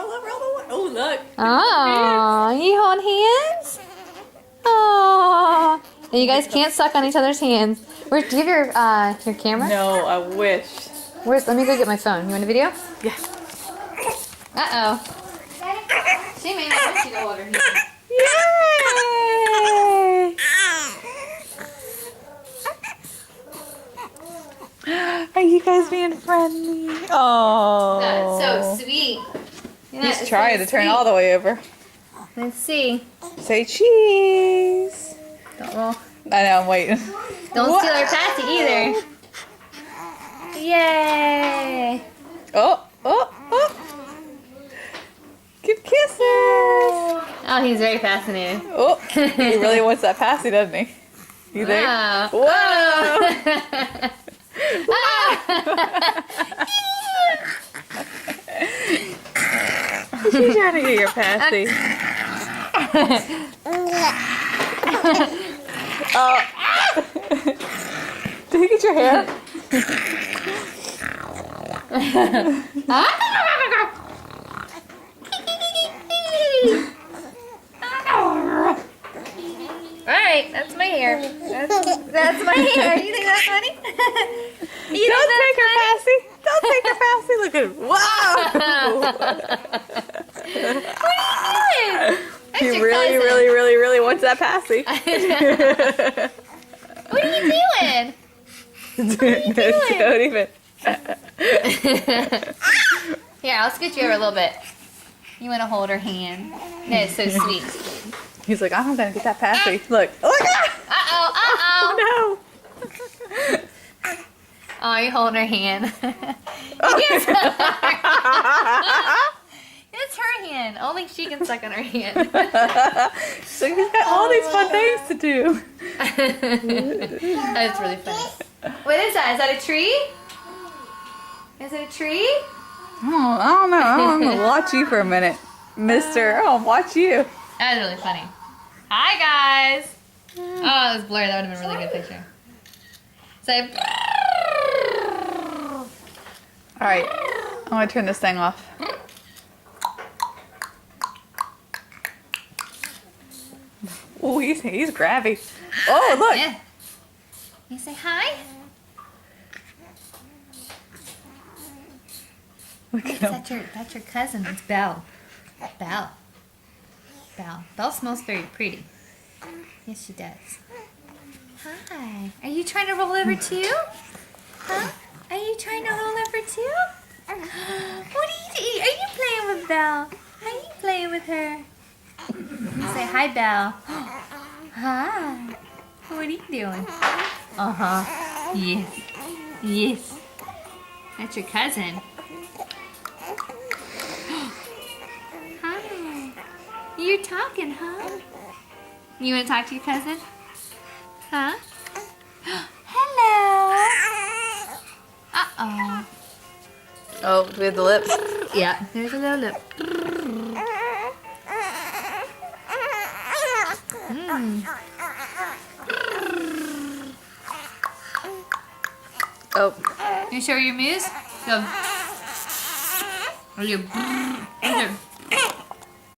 all over all the way. Oh, look. Oh, you hold hands? Oh. And you guys can't suck on each other's hands. Where, do you have your camera? No, I wish. Let me go get my phone. You want a video? Yeah. Uh-oh. She may not want you to hold her hand. Yay! Are you guys being friendly? Oh. That's so sweet. He's trying to turn all the way over. Let's see. Say cheese. Well, I know, I'm waiting. don't steal our patty either. Yay! Oh. Give kisses. Oh, he's very fascinated. Oh, he really wants that passy, doesn't he? You think? Wow. Whoa. She's trying to get your passy. Oh. Did he get your hair? Alright, that's my hair. That's my hair. You think that's funny? Don't take her passy. Don't take her passy. Look at him. Wow. What are you doing? He really wants that passy. What are you doing? Don't even. Here, I'll scoot you over a little bit. You want to hold her hand? That is so sweet. He's like, I'm gonna get that passy. Look. Look. Uh-oh. No. Oh, you're holding her hand. Oh. Yes. It's her hand. Only she can suck on her hand. So he's got all these fun things to do. That's really funny. What is that? Is that a tree? Is it a tree? Oh, I don't know. I'm gonna watch you for a minute, Mister. I'll watch you. That was really funny. Hi, guys. Oh, it was blurry. That would have been a really good picture. Say. All right, I'm gonna turn this thing off. Oh, he's grabby. Oh, look. Yeah. You say hi? Look at him. That's your cousin. It's Belle. Belle. Belle smells very pretty. Yes, she does. Hi. Are you trying to roll over too? Huh? Are you trying to roll over too? What are you doing? Are you playing with Belle? Are you playing with her? You say hi, Belle. Hi. What are you doing? Uh-huh. Yes. That's your cousin. Hi. You're talking, huh? You want to talk to your cousin? Huh? Hello. Uh-oh. Oh, do we have the lips? Yeah, there's a little lip. Oh. You show your moves? Go. Or you.